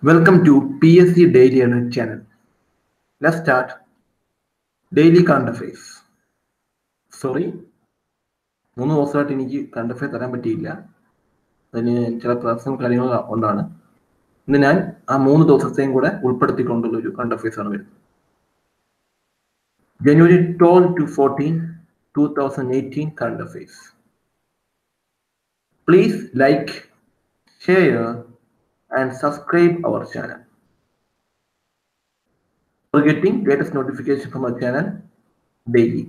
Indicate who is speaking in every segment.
Speaker 1: Welcome to PSC Daily Alert channel. Let's start Daily Current Affairs. Sorry, 3 ദിവസമായിട്ട് എനിക്ക് current affair തരാൻ പറ്റിയില്ല. അതിന് ചില പേഴ്സണൽ കാര്യങ്ങൾ കൊണ്ടാണ്. ഇന്ന് ഞാൻ ആ 3 ദിവസത്തെയും കൂടെ ഉൾപ്പെടുത്തിക്കൊണ്ടുള്ള ഒരു കറണ്ട് അഫയേഴ്സ് ആണ് വരുന്നത്. January 12 to 14, 2018 current affairs. Please like, share and subscribe our channel for getting latest notification from our channel daily.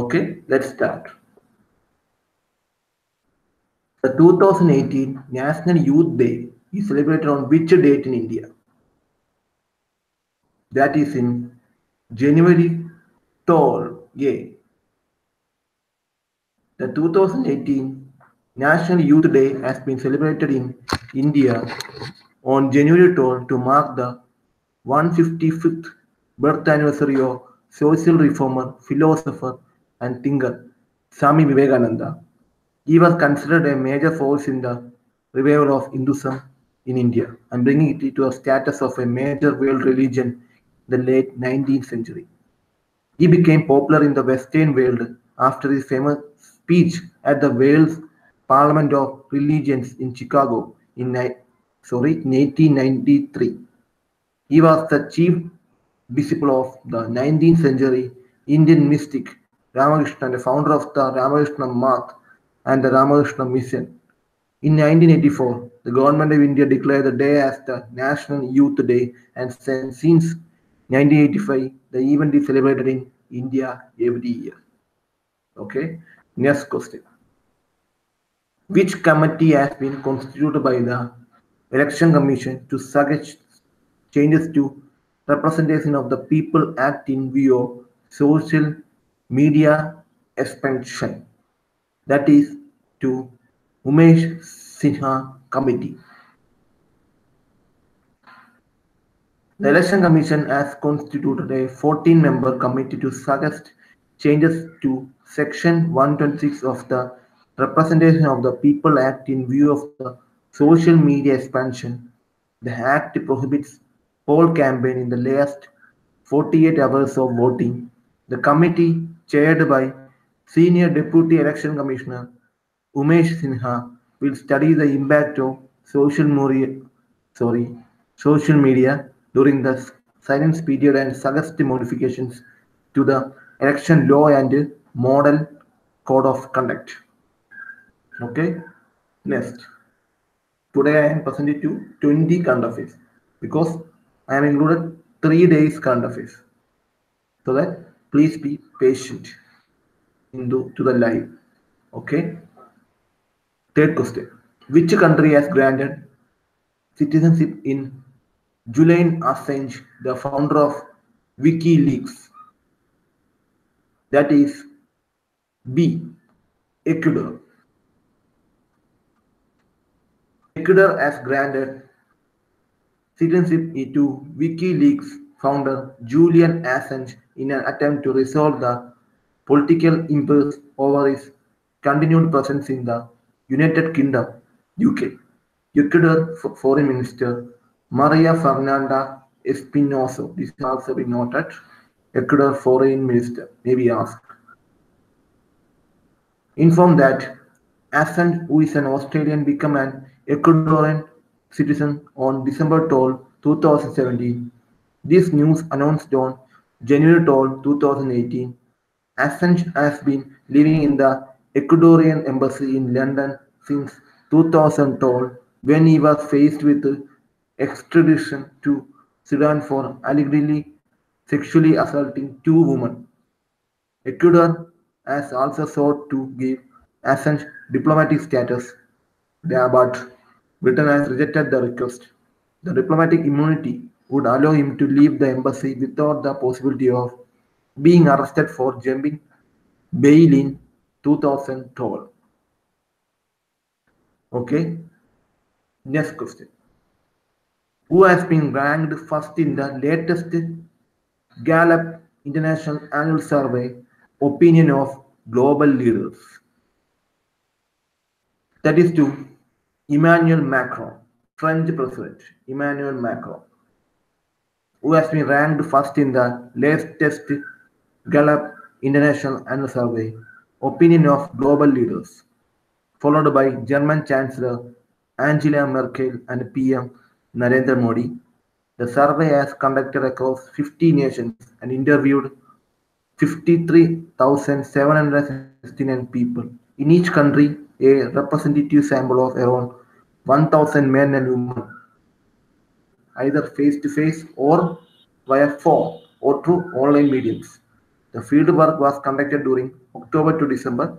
Speaker 1: Okay, let's start. The 2018 National Youth Day is celebrated on which date in India? That is in January 12. Yeah. The 2018 National Youth Day has been celebrated in India on January 12 to mark the 155th birth anniversary of social reformer, philosopher and thinker Swami Vivekananda. He was considered a major force in the revival of Hinduism in India and bringing it to a status of a major world religion in the late 19th century. He became popular in the Western world after his famous speech at the World's Parliament of Religions in Chicago in 1893. He was the chief disciple of the 19th century Indian mystic Ramakrishna and the founder of the Ramakrishna Math and the Ramakrishna Mission. In 1984, the Government of India declared the day as the National Youth Day, and since 1985, the event is celebrated in India every year. Okay, next question. Which committee has been constituted by the Election Commission to suggest changes to Representation of the People Act in view of social media expansion? That is to Umesh Sinha Committee. The Election Commission has constituted a 14-member committee to suggest changes to Section 126 of the Representation of the People Act in view of the social media expansion. The Act prohibits poll campaign in the last 48 hours of voting. The committee, chaired by Senior Deputy Election Commissioner Umesh Sinha, will study the impact of social media during the silence period and suggest modifications to the election law and model code of conduct. Okay, next. Today I am presenting to 20 current affairs because I am included 3 days current affairs. So that please be patient to the live. Okay. Third question. Which country has granted citizenship in Julian Assange, the founder of WikiLeaks? That is B. Ecuador. Ecuador has granted citizenship to WikiLeaks founder Julian Assange in an attempt to resolve the political impasse over his continued presence in the United Kingdom, UK. Ecuador Foreign Minister Maria Fernanda Espinosa, this is also been noted, Ecuador Foreign Minister, may be asked, informed that Assange, who is an Australian, became an Ecuadorian citizen on December 12, 2017. This news announced on January 12, 2018. Assange has been living in the Ecuadorian embassy in London since 2012 when he was faced with extradition to Sudan for allegedly sexually assaulting 2 women. Ecuador has also sought to give Assange diplomatic status, but Britain has rejected the request. The diplomatic immunity would allow him to leave the embassy without the possibility of being arrested for jumping bail in 2012. Okay. Next question. Who has been ranked first in the latest Gallup International Annual Survey Opinion of Global Leaders? That is to Emmanuel Macron, French President Emmanuel Macron, who has been ranked first in the latest Gallup International Annual Survey opinion of global leaders, followed by German Chancellor Angela Merkel and PM Narendra Modi. The survey has conducted across 50 nations and interviewed 53,769 people. In each country, a representative sample of around 1,000 men and women, either face to face or via phone or through online mediums. The fieldwork was conducted during October to December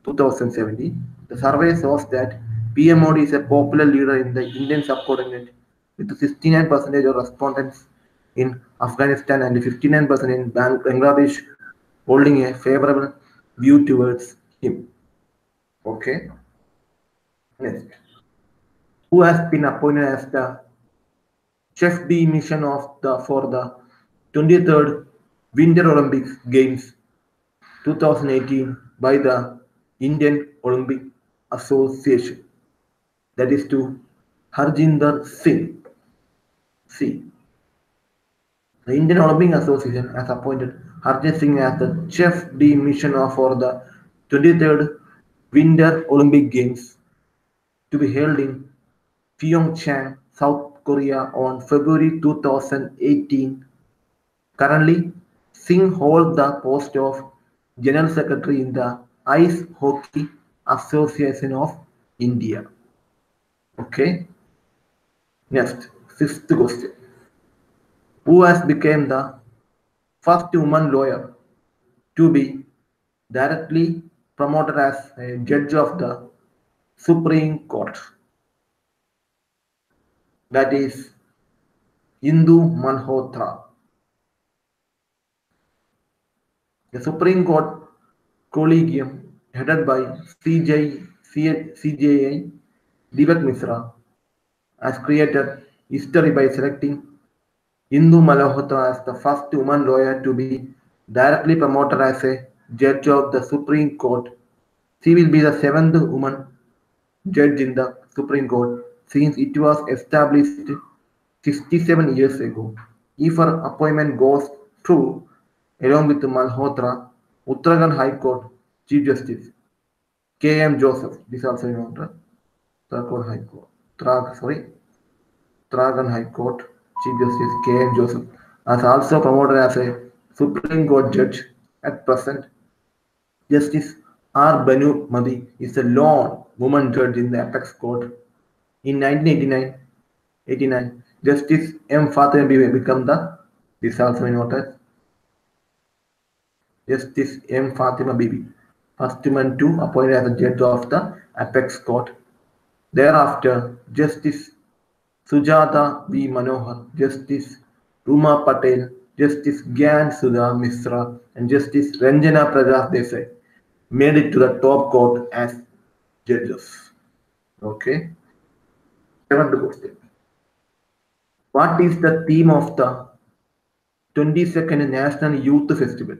Speaker 1: 2017. The survey shows that PM Modi is a popular leader in the Indian subcontinent with 69% of respondents in Afghanistan and 59% in Bangladesh holding a favorable view towards him. Okay. Next. Who has been appointed as the chef de mission of the for the 23rd Winter Olympics Games 2018 by the Indian Olympic Association. That is to Harjinder Singh. C. The Indian Olympic Association has appointed Harjinder Singh as the chef de mission for the 23rd Winter Olympic Games to be held in Pyeongchang, South Korea on February 2018. Currently, Singh holds the post of General Secretary in the Ice Hockey Association of India. Okay. Next, sixth question. Who has become the first woman lawyer to be directly promoted as a judge of the Supreme Court? That is Indu Malhotra. The Supreme Court Collegium, headed by CJI Deepak Misra, has created history by selecting Indu Malhotra as the first woman lawyer to be directly promoted as a judge of the Supreme Court. She will be the seventh woman judge in the Supreme Court since it was established 67 years ago. If her appointment goes through, along with Malhotra, Uttarakhand High Court Chief Justice K.M. Joseph, this is also known as Uttarakhand High Court, Uttarakhand High Court Chief Justice K.M. Joseph, has also promoted as a Supreme Court judge. At present, Justice R. Banumati is a lone woman judge in the Apex Court. In 1989, Justice M. Fatima Bibi became the, this is also known as Justice M. Fatima Bibi, first woman to appointed as a judge of the Apex Court. Thereafter, Justice Sujata V. Manohar, Justice Ruma Patel, Justice Gyan Sudha Misra, and Justice Ranjana Prakash Desai made it to the top court as judges. Okay. Seventh question. What is the theme of the 22nd National Youth Festival?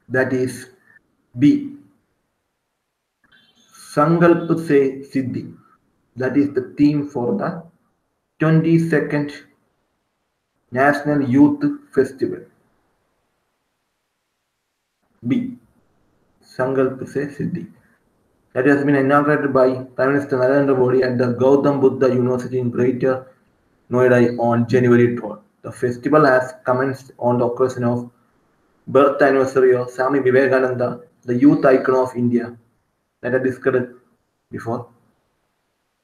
Speaker 1: That is B. Sankalp Se Siddhi. That is the theme for the 22nd National Youth Festival. B. Sankalp Se Siddhi. That has been inaugurated by Prime Minister Narendra Modi at the Gautam Buddha University in Greater Noida on January 12. The festival has commenced on the occasion of birth anniversary of Swami Vivekananda, the youth icon of India, that I discussed before.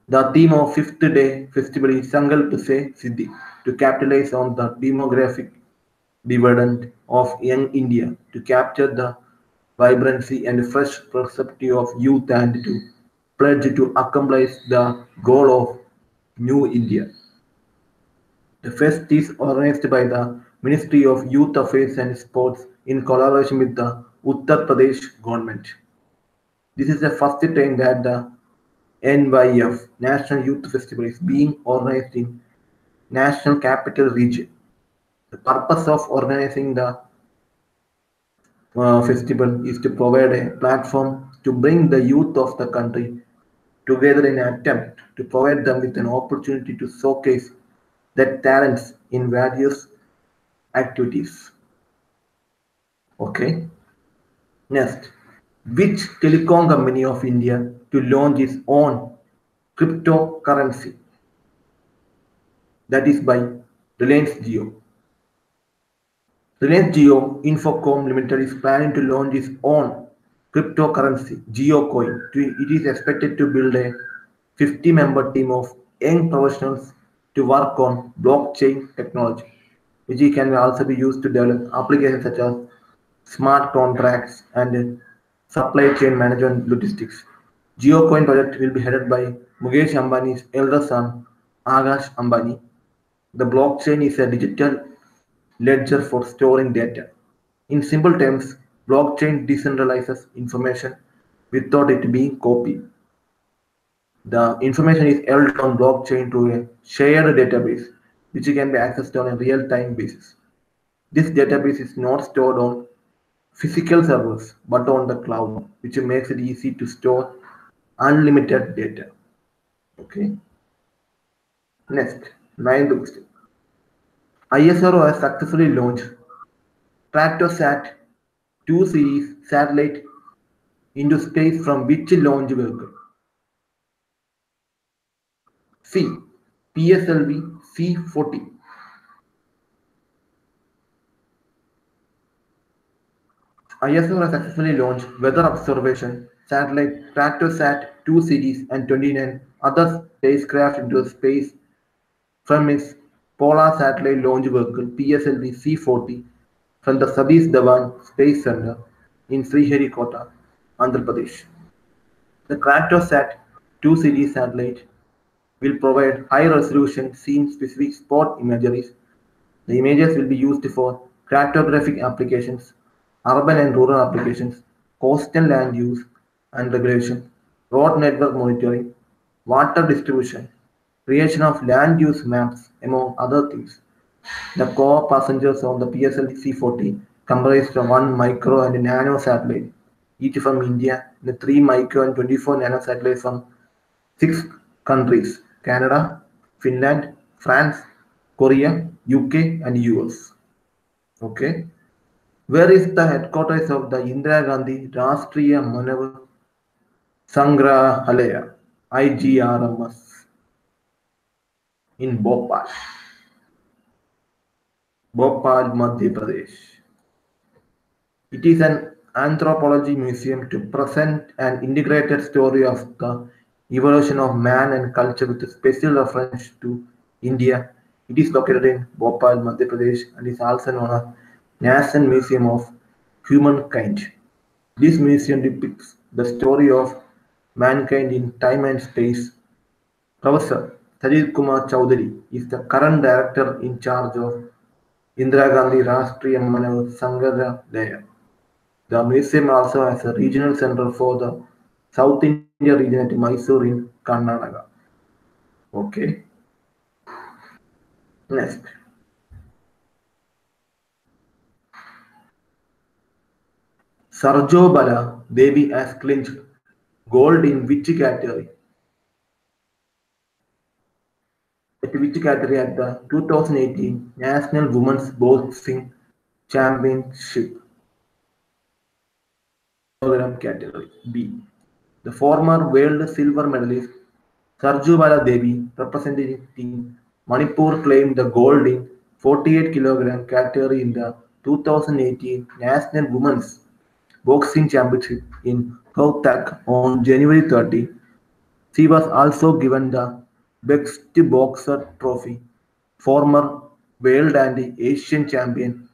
Speaker 1: The theme of fifth day festival is Sankalp Se Siddhi, to capitalize on the demographic dividend of young India, to capture the vibrancy and fresh perspective of youth, and to pledge to accomplish the goal of New India. The fest is organized by the Ministry of Youth Affairs and Sports in collaboration with the Uttar Pradesh government. This is the first time that the NYF, National Youth Festival, is being organized in National Capital Region. The purpose of organizing the festival is to provide a platform to bring the youth of the country together in an attempt to provide them with an opportunity to showcase their talents in various activities. Okay. Next, which telecom company of India to launch its own cryptocurrency? That is by Reliance Jio. Reliance Jio Infocom Limited is planning to launch its own cryptocurrency, GeoCoin. It is expected to build a 50-member team of young professionals to work on blockchain technology, which can also be used to develop applications such as smart contracts and supply chain management logistics. GeoCoin project will be headed by Mukesh Ambani's elder son, Akash Ambani. The blockchain is a digital ledger for storing data. In simple terms, blockchain decentralizes information without it being copied. The information is held on blockchain through a shared database, which can be accessed on a real-time basis. This database is not stored on physical servers but on the cloud, which makes it easy to store unlimited data. Okay. Next, ninth question. ISRO has successfully launched Stratosat 2 series satellite into space from which launch vehicle? C. PSLV C-40. ISRO has successfully launched weather observation satellite Stratosat 2 series and 29 other spacecraft into space from its Polar Satellite Launch Vehicle (PSLV C-40) from the Satish Dhawan Space Center in Sriharikota, Andhra Pradesh. The Stratosat-2 series satellite will provide high-resolution scene-specific spot imagery. The images will be used for cartographic applications, urban and rural applications, coastal land use and regulation, road network monitoring, water distribution, creation of land use maps, among other things. The core passengers on the PSLV C-40 comprised of one micro and nano satellite, each from India, and three micro and 24 nano satellites from six countries: Canada, Finland, France, Korea, UK, and US. Okay. Where is the headquarters of the Indira Gandhi Rashtriya Manav Sangrahalaya (IGRMS) in Bhopal, Madhya Pradesh. It is an anthropology museum to present an integrated story of the evolution of man and culture with a special reference to India. It is located in Bhopal, Madhya Pradesh, and is also known as National Museum of Humankind. This museum depicts the story of mankind in time and space. Professor Sajid Kumar Chowdhury is the current director in charge of Indira Gandhi Rashtriya Manav Sangrahalaya. The museum also has a regional center for the South India region at Mysore in Karnataka. Okay. Next. Sarjobala Devi has clinched gold in which category? At which category at the 2018 National Women's Boxing Championship? Kilogram category. B. The former world silver medalist Sarjubala Devi, representing Manipur, claimed the gold in 48 kg category in the 2018 National Women's Boxing Championship in Rohtak on January 30. She was also given the Best Boxer trophy. Former world and Asian champion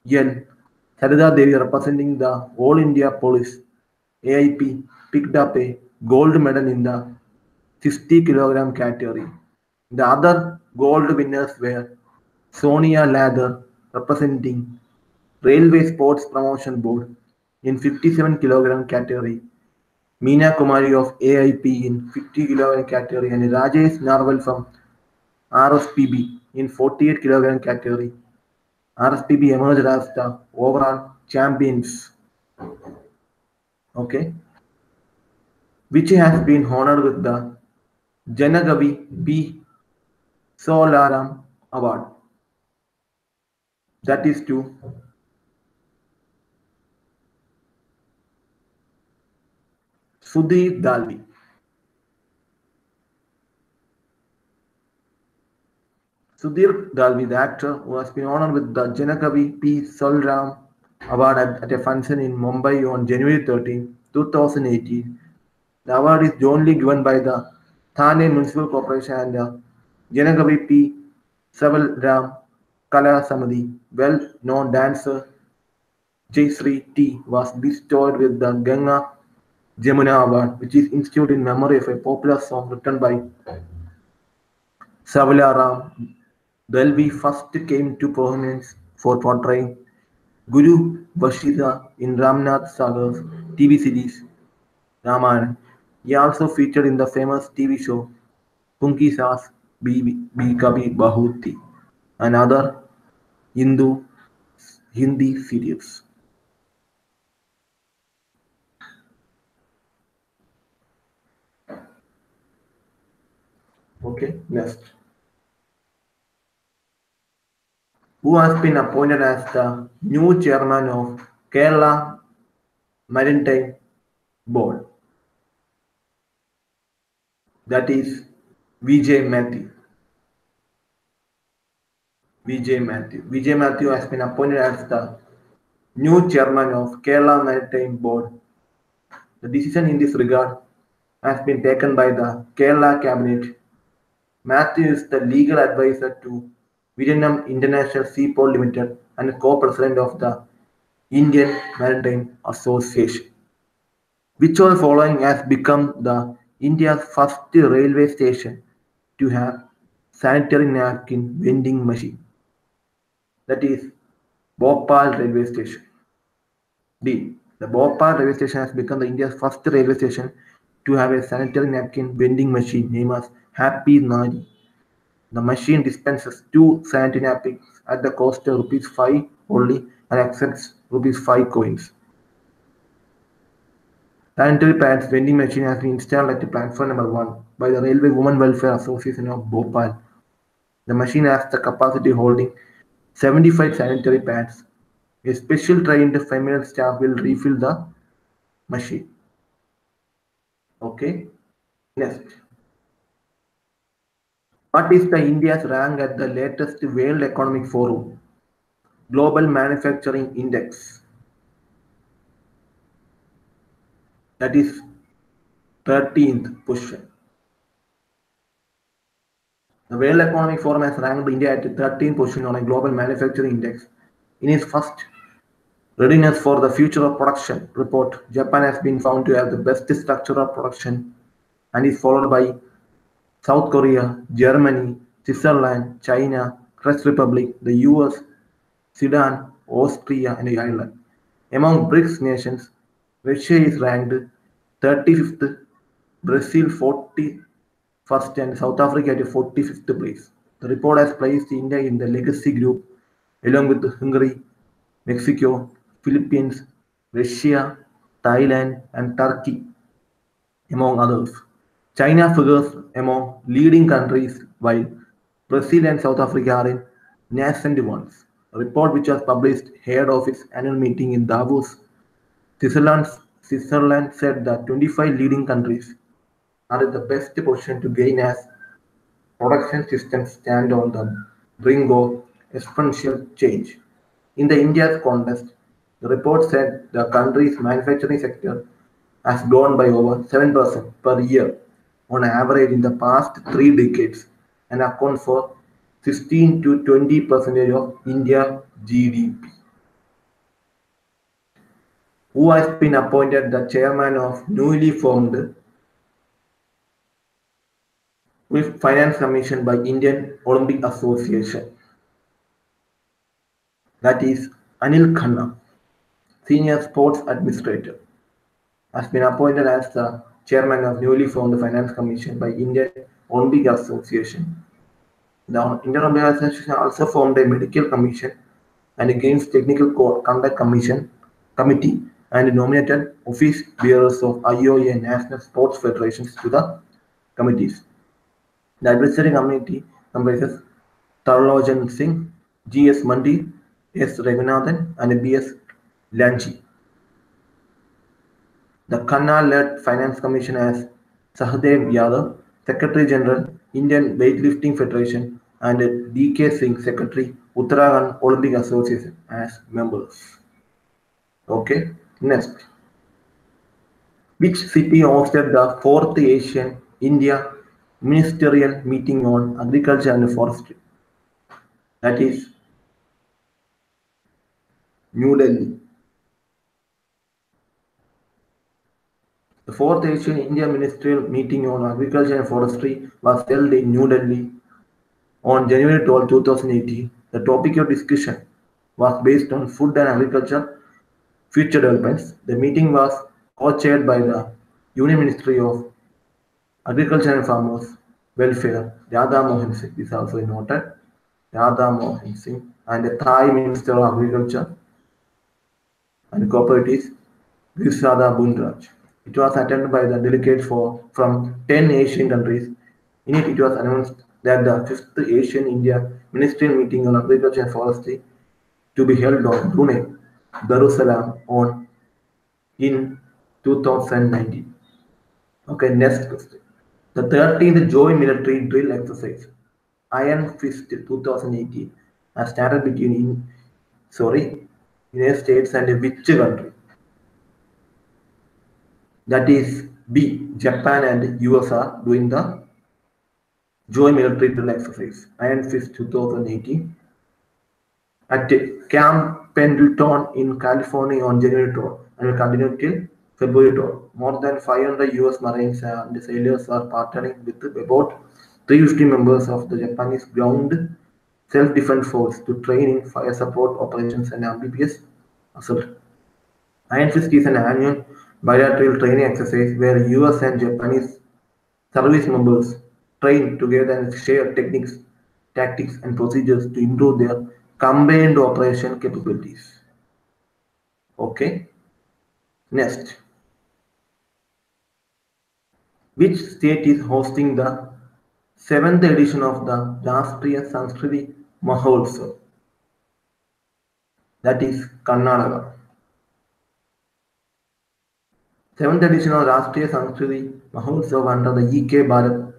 Speaker 1: N. Sarita Devi, representing the All India Police AIP, picked up a gold medal in the 60 kg category. The other gold winners were Sonia Lather, representing Railway Sports Promotion Board in 57 kg category, Meena Kumari of AIP in 50 kg category, and Rajesh Narwal from RSPB in 48 kg category. RSPB emerged as the overall champions. Okay. which has been honored with the Janagavi P. Solaram Award. That is to Sudhir Dalvi. Sudhir Dalvi, the actor, who has been honored with the Janagavi P. Solaram Award at a function in Mumbai on January 13, 2018. The award is jointly given by the Thane Municipal Corporation and the Janagavi P. Savalram Kala Samadhi. Well-known dancer Jayshree T was bestowed with the Ganga Jamuna Award, which is instituted in memory of a popular song written by Savalaram. Dalvi first came to prominence for portraying Guru Vashidha in Ramnath Sagar's TV series Ramayana. He also featured in the famous TV show Punki Saas Bi Kabhi Bahu Thi and other Hindu Hindi serials. Okay, next. Who has been appointed as the new chairman of Kerala Maritime Board? That is Vijay Matthew. Vijay Matthew has been appointed as the new chairman of Kerala Maritime Board. The decision in this regard has been taken by the Kerala Cabinet. Matthew is the legal advisor to Vietnam International Seaport Limited and co-president of the Indian Maritime Association. Which of the following has become the India's first railway station to have sanitary napkin vending machine? That is Bhopal Railway Station. D. The Bhopal railway station has become the India's first railway station to have a sanitary napkin vending machine named as Happy Nari. The machine dispenses two sanitary napkins at the cost of rupees 5 only and accepts rupees 5 coins. Sanitary pads vending machine has been installed at platform number 1 by the Railway Women Welfare Association of Bhopal. The machine has the capacity holding 75 sanitary pads. A special trained female staff will refill the machine. Okay, next. What is the India's rank at the latest World Economic Forum Global Manufacturing Index? That is 13th position. The World Economic Forum has ranked India at 13th position on a global manufacturing index. In its first Readiness for the Future of Production report, Japan has been found to have the best structure of production and is followed by South Korea, Germany, Switzerland, China, Czech Republic, the US, Sudan, Austria, and Ireland. Among BRICS nations, Russia is ranked 35th, Brazil 41st, and South Africa at 45th place. The report has placed India in the legacy group along with Hungary, Mexico, Philippines, Russia, Thailand, and Turkey, among others. China figures among leading countries while Brazil and South Africa are in nascent ones. A report which was published ahead of its annual meeting in Davos, Switzerland, Switzerland said that 25 leading countries are in the best position to gain as production systems stand on the brink of exponential change. In the India's context, the report said the country's manufacturing sector has grown by over 7% per year on average in the past 3 decades and accounts for 16 to 20% of India's GDP. Who has been appointed the chairman of newly formed Finance Commission by Indian Olympic Association? That is Anil Khanna, Senior Sports Administrator, has been appointed as the chairman of newly formed Finance Commission by Indian Olympic Association. The Indian Olympic Association also formed a medical commission and a games technical conduct committee and nominated office bearers of IOA and National Sports Federations to the committees. The advisory committee comprises Tarlojan Singh, G.S. Mandi, S. Raghunathan, and B.S. Lanchi. The Khanna-led Finance Commission has Sahdev Yadav, Secretary General, Indian Weightlifting Federation, and D.K. Singh, Secretary, Uttarakhand Olympic Association, as members. Okay, next. Which city hosted the fourth Asian India Ministerial Meeting on Agriculture and Forestry? That is New Delhi. The fourth Asian India Ministerial Meeting on Agriculture and Forestry was held in New Delhi on January 12, 2018. The topic of discussion was based on food and agriculture future developments. The meeting was co-chaired by the Union Ministry of Agriculture and Farmers Welfare, Radha Mohan Singh, is also noted, Radha Mohan Singh, and the Thai Minister of Agriculture and Cooperatives, Grisada Bunraj. It was attended by the delegates from 10 Asian countries. In it, it was announced that the 5th Asian India Ministerial Meeting on Agriculture and Forestry to be held on Brunei, Darussalam in 2019. Okay, next question. The 13th Joint Military Drill Exercise, Iron Fist 2018, has started between United States and which country? That is B. Japan and US are doing the Joint Military Drill Exercise, Iron Fist 2018, at Camp Pendleton in California on January 12 and will continue till February 12. More than 500 US Marines and sailors are partnering with about 350 members of the Japanese Ground Self-Defense Force to train in fire support operations and amphibious assault. Iron Fist is an annual bilateral training exercise where US and Japanese service members train together and share techniques, tactics, and procedures to improve their combined operation capabilities. Okay. Next. Which state is hosting the 7th edition of the Rashtriya Sanskriti Mahotsav? That is Karnataka. 7th edition of Rashtriya Sanskriti Mahotsav under the E.K. Bharat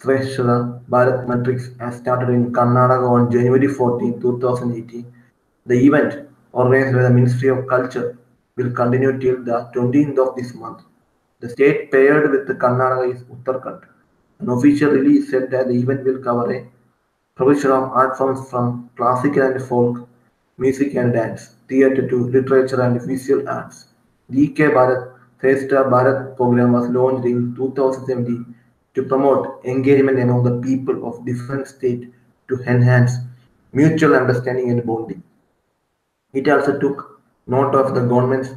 Speaker 1: Shrestha Bharat Matrix has started in Karnataka on January 14, 2018. The event, organized by the Ministry of Culture, will continue till the 20th of this month. The state paired with Karnataka is Uttarakhand. An official release said that the event will cover a provision of art forms from classical and folk, music and dance, theatre to literature and visual arts. The E.K. Bharat Shrestha Bharat program was launched in 2017 to promote engagement among the people of different states to enhance mutual understanding and bonding. It also took note of the government's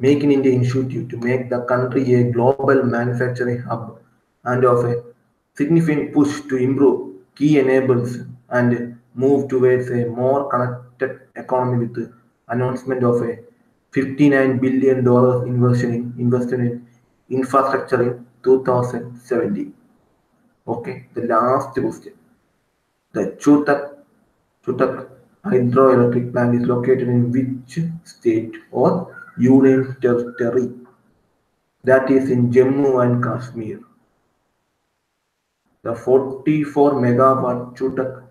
Speaker 1: Make in India initiative to make the country a global manufacturing hub and of a significant push to improve key enablers and move towards a more connected economy with the announcement of a $59 billion investment in infrastructure in 2017. Okay, the last question. The Chutak hydroelectric plant is located in which state or union territory? That is in Jammu and Kashmir. The 44 megawatt Chutak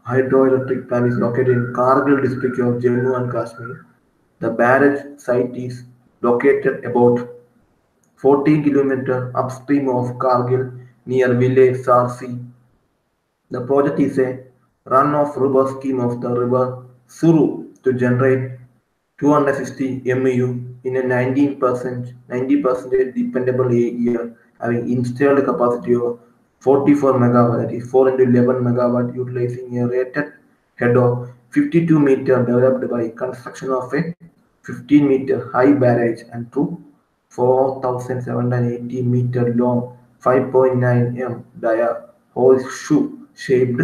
Speaker 1: hydroelectric plant is located in Kargil district of Jammu and Kashmir. The barrage site is located about 14 kilometers upstream of Kargil near village Sarsi. The project is a run-off river scheme of the river Suru to generate 260 MU in a 90% dependable year, having installed capacity of 44 megawatt, that is 4 into 11 megawatt, utilizing a rated head of 52 meter developed by construction of a 15-meter high barrage and two 4,780 meter long 5.9 m dia horseshoe shaped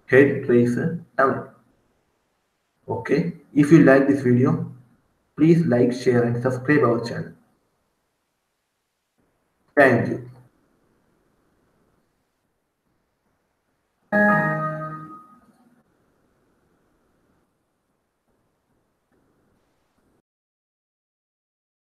Speaker 1: head race tunnel. Okay, if you like this video, Please like, share, and subscribe our channel. Thank you.